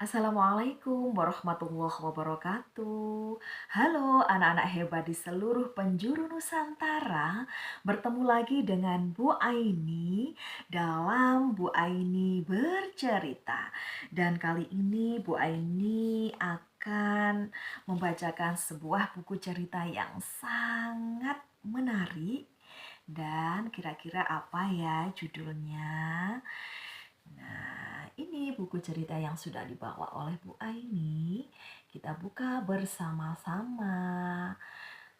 Assalamualaikum warahmatullahi wabarakatuh. Halo anak-anak hebat di seluruh penjuru Nusantara. Bertemu lagi dengan Bu Aini dalam Bu Aini bercerita. Dan kali ini Bu Aini akan membacakan sebuah buku cerita yang sangat menarik. Dan kira-kira apa ya judulnya? Nah, ini buku cerita yang sudah dibawa oleh Bu Aini. Kita buka bersama-sama.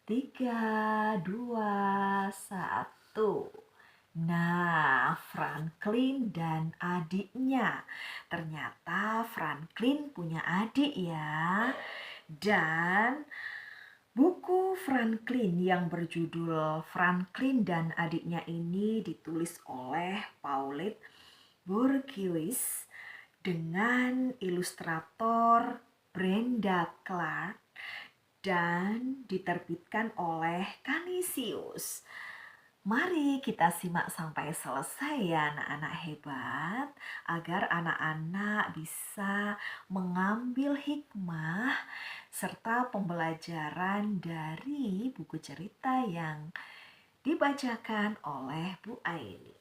3, 2, 1. Nah, Franklin dan adiknya. Ternyata Franklin punya adik ya. Dan buku Franklin yang berjudul Franklin dan adiknya ini ditulis oleh Paulette Bourgeois dengan ilustrator Brenda Clark dan diterbitkan oleh Canisius. Mari kita simak sampai selesai ya anak-anak hebat, agar anak-anak bisa mengambil hikmah serta pembelajaran dari buku cerita yang dibacakan oleh Bu Aini.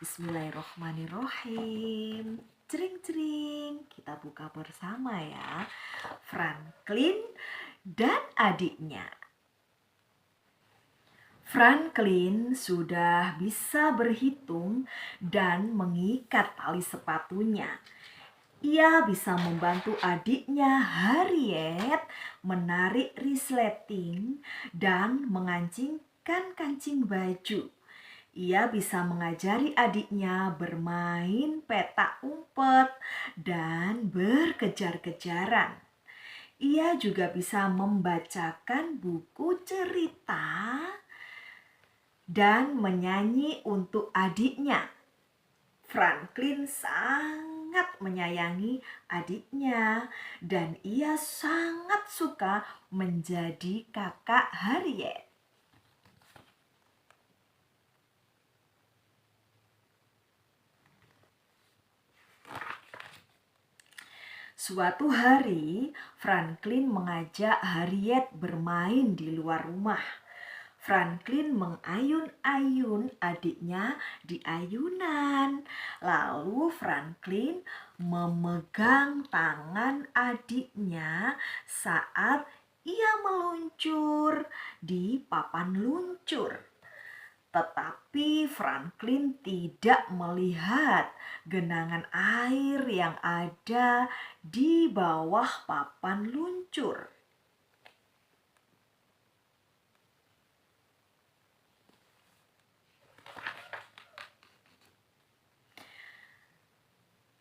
Bismillahirrohmanirrohim. Cering-cering, kita buka bersama ya. Franklin dan adiknya. Franklin sudah bisa berhitung dan mengikat tali sepatunya. Ia bisa membantu adiknya Harriet menarik resleting dan mengancingkan kancing baju. Ia bisa mengajari adiknya bermain petak umpet dan berkejar-kejaran. Ia juga bisa membacakan buku cerita dan menyanyi untuk adiknya. Franklin sangat menyayangi adiknya dan ia sangat suka menjadi kakak Harriet. Suatu hari, Franklin mengajak Harriet bermain di luar rumah. Franklin mengayun-ayun adiknya di ayunan. Lalu Franklin memegang tangan adiknya saat ia meluncur di papan luncur. Tetapi Franklin tidak melihat genangan air yang ada di bawah papan luncur.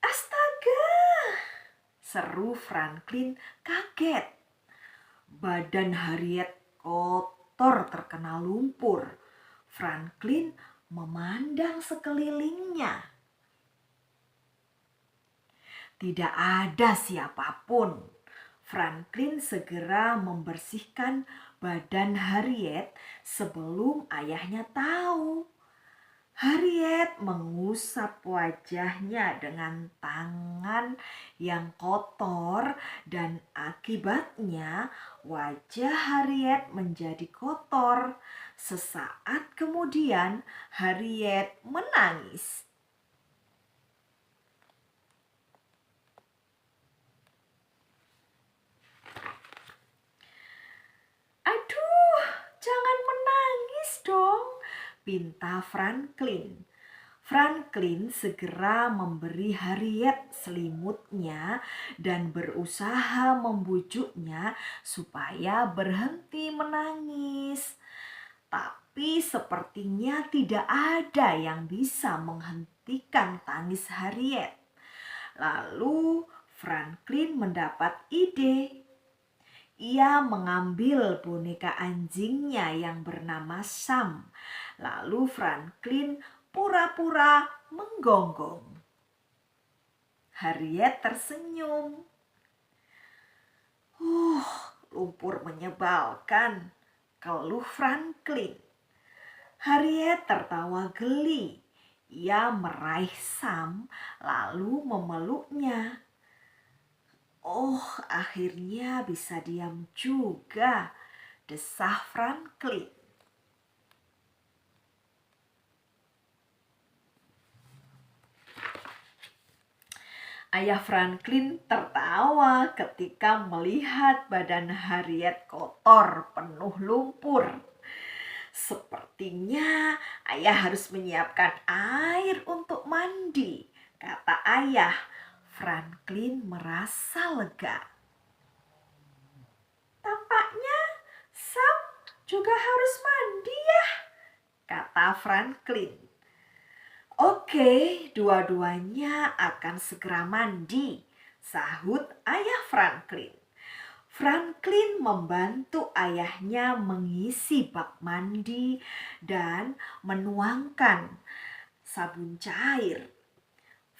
Astaga! Seru Franklin kaget. Badan Harriet kotor terkena lumpur. Franklin memandang sekelilingnya. Tidak ada siapapun. Franklin segera membersihkan badan Harriet sebelum ayahnya tahu. Harriet mengusap wajahnya dengan tangan yang kotor dan akibatnya wajah Harriet menjadi kotor. Sesaat kemudian Harriet menangis. Aduh, jangan menangis dong, pinta Franklin. Franklin segera memberi Harriet selimutnya dan berusaha membujuknya supaya berhenti menangis. Tapi sepertinya tidak ada yang bisa menghentikan tangis Harriet. Lalu Franklin mendapat ide. Ia mengambil boneka anjingnya yang bernama Sam. Lalu Franklin pura-pura menggonggong. Harriet tersenyum. Lumpur menyebalkan, keluh Franklin. Harriet tertawa geli. Ia meraih Sam lalu memeluknya. Oh, akhirnya bisa diam juga, desah Franklin. Ayah Franklin tertawa ketika melihat badan Harriet kotor penuh lumpur. Sepertinya ayah harus menyiapkan air untuk mandi, kata ayah. Franklin merasa lega. Tampaknya Sam juga harus mandi ya, kata Franklin. Oke, dua-duanya akan segera mandi, sahut ayah Franklin. Franklin membantu ayahnya mengisi bak mandi dan menuangkan sabun cair.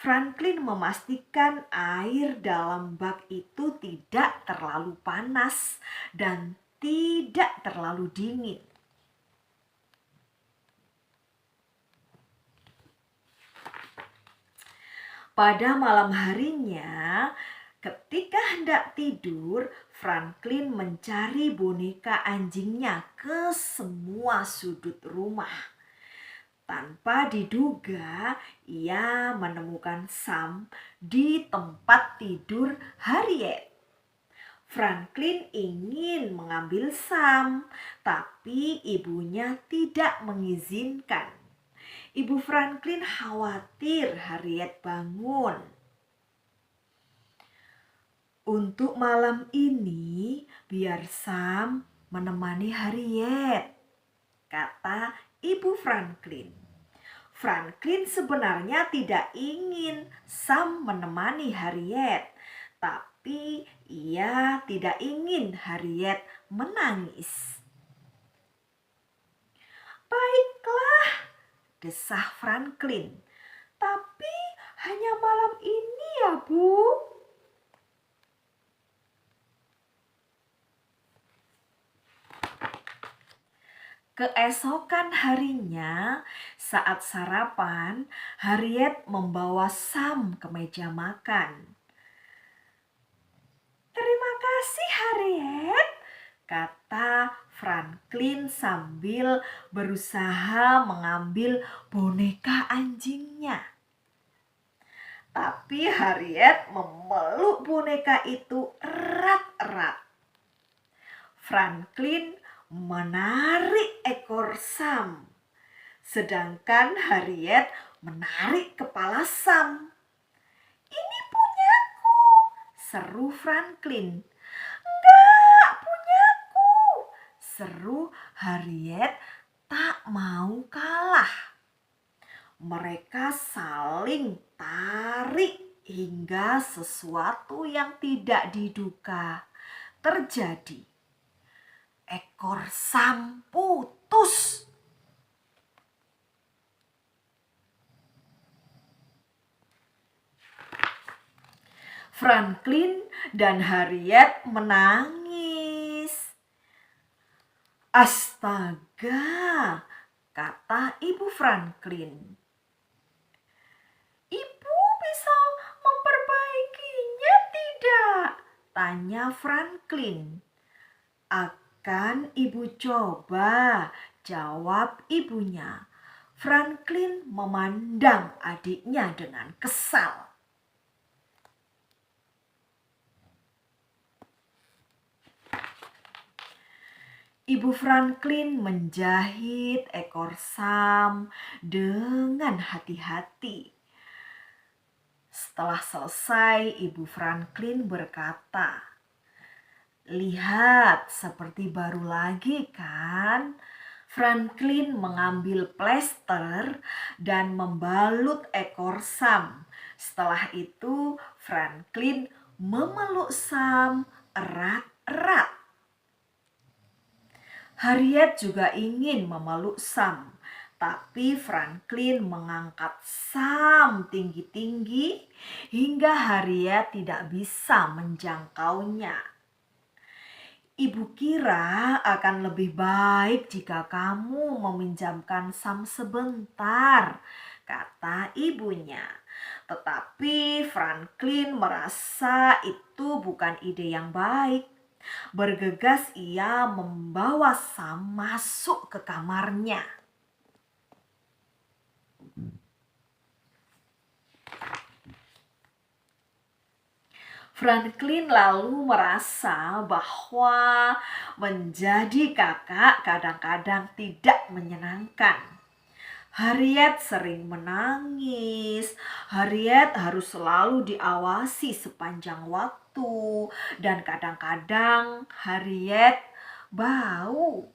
Franklin memastikan air dalam bak itu tidak terlalu panas dan tidak terlalu dingin. Pada malam harinya, ketika hendak tidur, Franklin mencari boneka anjingnya ke semua sudut rumah. Tanpa diduga, ia menemukan Sam di tempat tidur Harriet. Franklin ingin mengambil Sam, tapi ibunya tidak mengizinkan. Ibu Franklin khawatir Harriet bangun. Untuk malam ini, biar Sam menemani Harriet, kata Ibu Franklin. Franklin sebenarnya tidak ingin Sam menemani Harriet, tapi ia tidak ingin Harriet menangis. Baiklah, desah Franklin. Tapi hanya malam ini ya, Bu. Keesokan harinya, saat sarapan, Harriet membawa Sam ke meja makan. Terima kasih, Harriet, kata Franklin sambil berusaha mengambil boneka anjingnya. Tapi Harriet memeluk boneka itu erat-erat. Franklin menarik ekor Sam, sedangkan Harriet menarik kepala Sam. Ini punyaku, seru Franklin. Enggak, punyaku, seru Harriet tak mau kalah. Mereka saling tarik hingga sesuatu yang tidak diduga terjadi. Ekor Sam putus. Franklin dan Harriet menangis. Astaga, kata Ibu Franklin. Ibu bisa memperbaikinya tidak? Tanya Franklin. Akan ibu coba, jawab ibunya. Franklin memandang adiknya dengan kesal. Ibu Franklin menjahit ekor Sam dengan hati-hati. Setelah selesai, Ibu Franklin berkata, "Lihat, seperti baru lagi kan?" Franklin mengambil plester dan membalut ekor Sam. Setelah itu, Franklin memeluk Sam erat-erat. Harriet juga ingin memeluk Sam, tapi Franklin mengangkat Sam tinggi-tinggi hingga Harriet tidak bisa menjangkaunya. Ibu kira akan lebih baik jika kamu meminjamkan Sam sebentar, kata ibunya. Tetapi Franklin merasa itu bukan ide yang baik. Bergegas ia membawa Sam masuk ke kamarnya. Franklin lalu merasa bahwa menjadi kakak kadang-kadang tidak menyenangkan. Harriet sering menangis. Harriet harus selalu diawasi sepanjang waktu. Dan kadang-kadang Harriet bau.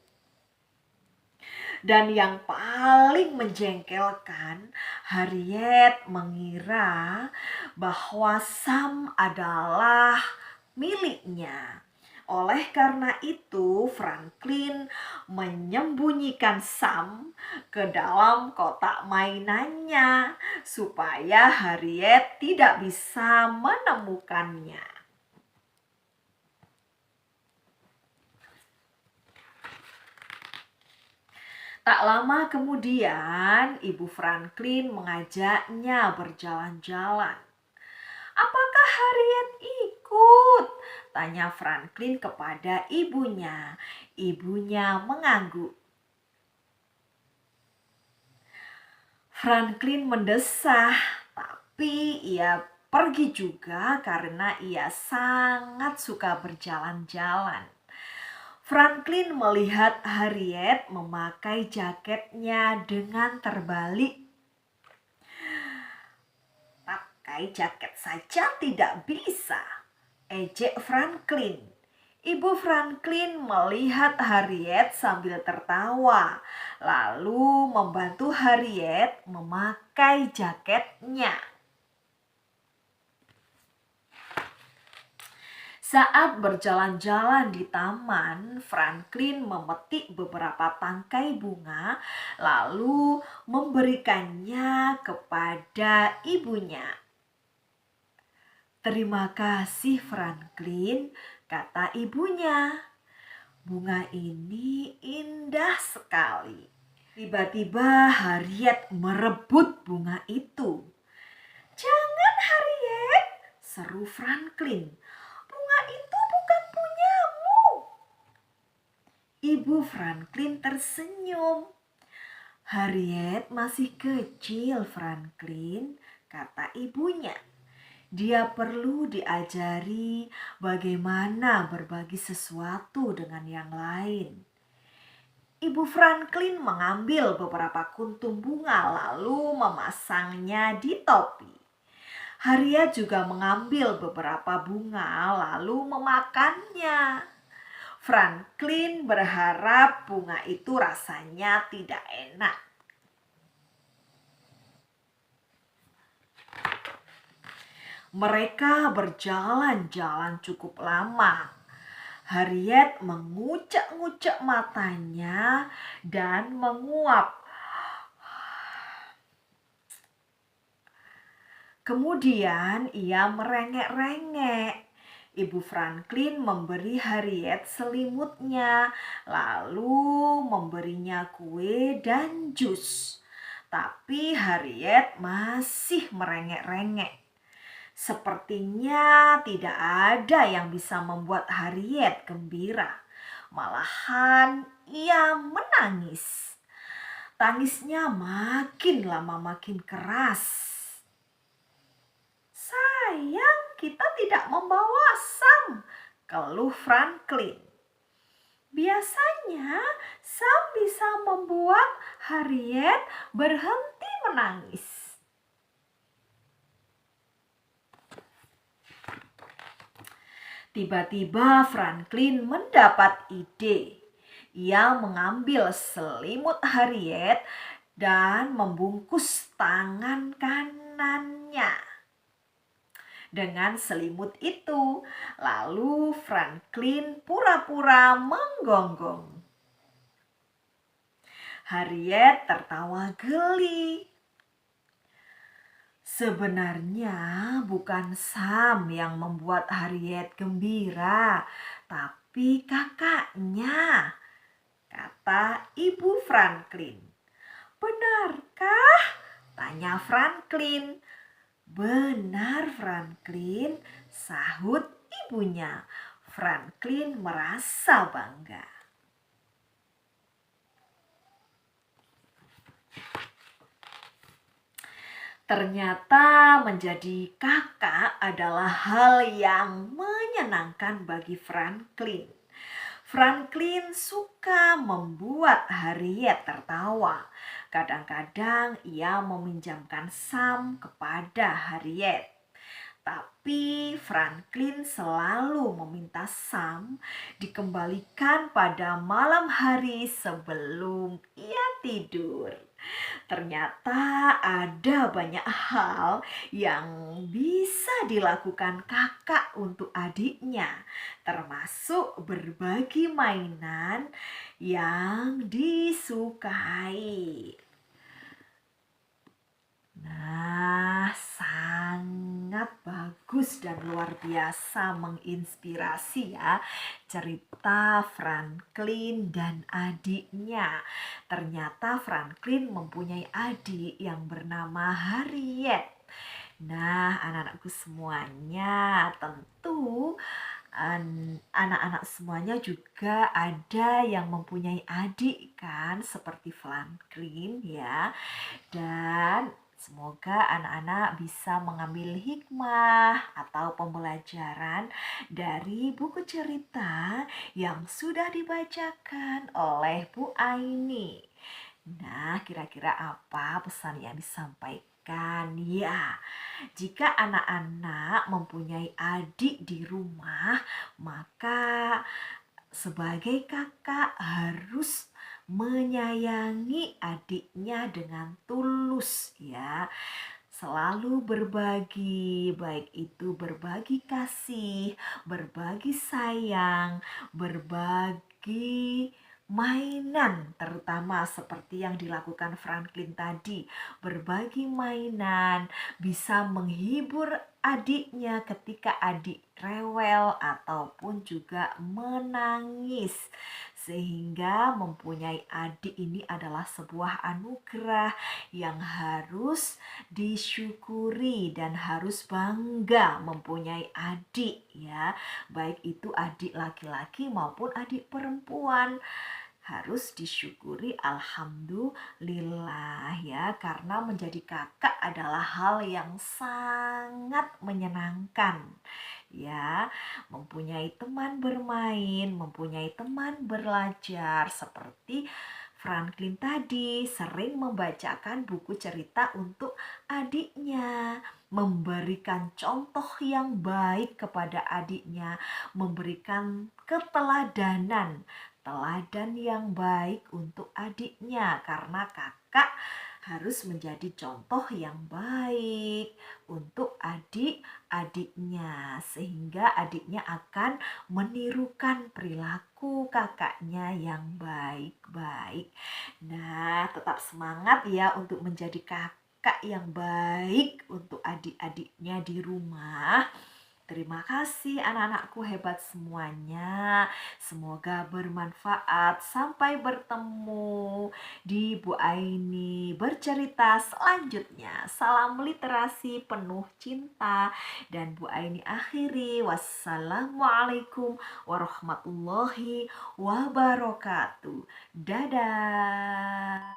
Dan yang paling menjengkelkan, Harriet mengira bahwa Sam adalah miliknya. Oleh karena itu, Franklin menyembunyikan Sam ke dalam kotak mainannya supaya Harriet tidak bisa menemukannya. Tak lama kemudian, Ibu Franklin mengajaknya berjalan-jalan. "Apakah Harriet ikut?" tanya Franklin kepada ibunya. Ibunya mengangguk. Franklin mendesah, tapi ia pergi juga karena ia sangat suka berjalan-jalan. Franklin melihat Harriet memakai jaketnya dengan terbalik. "Pakai jaket saja tidak bisa," ejek Franklin. Ibu Franklin melihat Harriet sambil tertawa, lalu membantu Harriet memakai jaketnya. Saat berjalan-jalan di taman, Franklin memetik beberapa tangkai bunga, lalu memberikannya kepada ibunya. "Terima kasih, Franklin," kata ibunya. "Bunga ini indah sekali." Tiba-tiba Harriet merebut bunga itu. "Jangan, Harriet," seru Franklin. "Bunga itu bukan punyamu." Ibu Franklin tersenyum. "Harriet masih kecil, Franklin," kata ibunya. "Dia perlu diajari bagaimana berbagi sesuatu dengan yang lain." Ibu Franklin mengambil beberapa kuntum bunga lalu memasangnya di topi. Harriet juga mengambil beberapa bunga lalu memakannya. Franklin berharap bunga itu rasanya tidak enak. Mereka berjalan-jalan cukup lama. Harriet mengucek-ngucek matanya dan menguap. Kemudian ia merengek-rengek. Ibu Franklin memberi Harriet selimutnya, lalu memberinya kue dan jus. Tapi Harriet masih merengek-rengek. Sepertinya tidak ada yang bisa membuat Harriet gembira. Malahan ia menangis. Tangisnya makin lama makin keras. "Sayang, kita tidak membawa Sam," keluh Franklin. "Biasanya Sam bisa membuat Harriet berhenti menangis." Tiba-tiba Franklin mendapat ide. Ia mengambil selimut Harriet dan membungkus tangan kanannya dengan selimut itu. Lalu Franklin pura-pura menggonggong. Harriet tertawa geli. Sebenarnya bukan Sam yang membuat Harriet gembira, tapi kakaknya, kata Ibu Franklin. "Benarkah?" Tanya Franklin. Benar, Franklin, sahut ibunya. Franklin merasa bangga. Ternyata menjadi kakak adalah hal yang menyenangkan bagi Franklin. Franklin suka membuat Harriet tertawa. Kadang-kadang ia meminjamkan Sam kepada Harriet. Tapi Franklin selalu meminta Sam dikembalikan pada malam hari sebelum ia tidur. Ternyata ada banyak hal yang bisa dilakukan kakak untuk adiknya, termasuk berbagi mainan yang disukai. Nah, sangat bagus dan luar biasa menginspirasi ya cerita Franklin dan adiknya. Ternyata Franklin mempunyai adik yang bernama Harriet. Nah, anak-anakku semuanya, tentu anak-anak semuanya juga ada yang mempunyai adik kan, seperti Franklin ya. Dan semoga anak-anak bisa mengambil hikmah atau pembelajaran dari buku cerita yang sudah dibacakan oleh Bu Aini. Nah, kira-kira apa pesan yang disampaikan? Ya, jika anak-anak mempunyai adik di rumah, maka sebagai kakak harus menyayangi adiknya dengan tulus ya. Selalu berbagi, baik itu berbagi kasih, berbagi sayang, berbagi mainan, terutama seperti yang dilakukan Franklin tadi. Berbagi mainan, bisa menghibur adiknya ketika adik rewel ataupun juga menangis. Sehingga mempunyai adik ini adalah sebuah anugerah yang harus disyukuri dan harus bangga mempunyai adik ya. Baik itu adik laki-laki maupun adik perempuan. Harus disyukuri, alhamdulillah ya, karena menjadi kakak adalah hal yang sangat menyenangkan ya. Mempunyai teman bermain, mempunyai teman belajar, seperti Franklin tadi sering membacakan buku cerita untuk adiknya, memberikan contoh yang baik kepada adiknya, memberikan teladan yang baik untuk adiknya, karena kakak harus menjadi contoh yang baik untuk adik-adiknya, sehingga adiknya akan menirukan perilaku kakaknya yang baik-baik. Nah, tetap semangat ya untuk menjadi kakak yang baik untuk adik-adiknya di rumah. Terima kasih anak-anakku hebat semuanya. Semoga bermanfaat. Sampai bertemu di Bu Aini bercerita selanjutnya. Salam literasi penuh cinta. Dan Bu Aini akhiri. Wassalamualaikum warahmatullahi wabarakatuh. Dadah.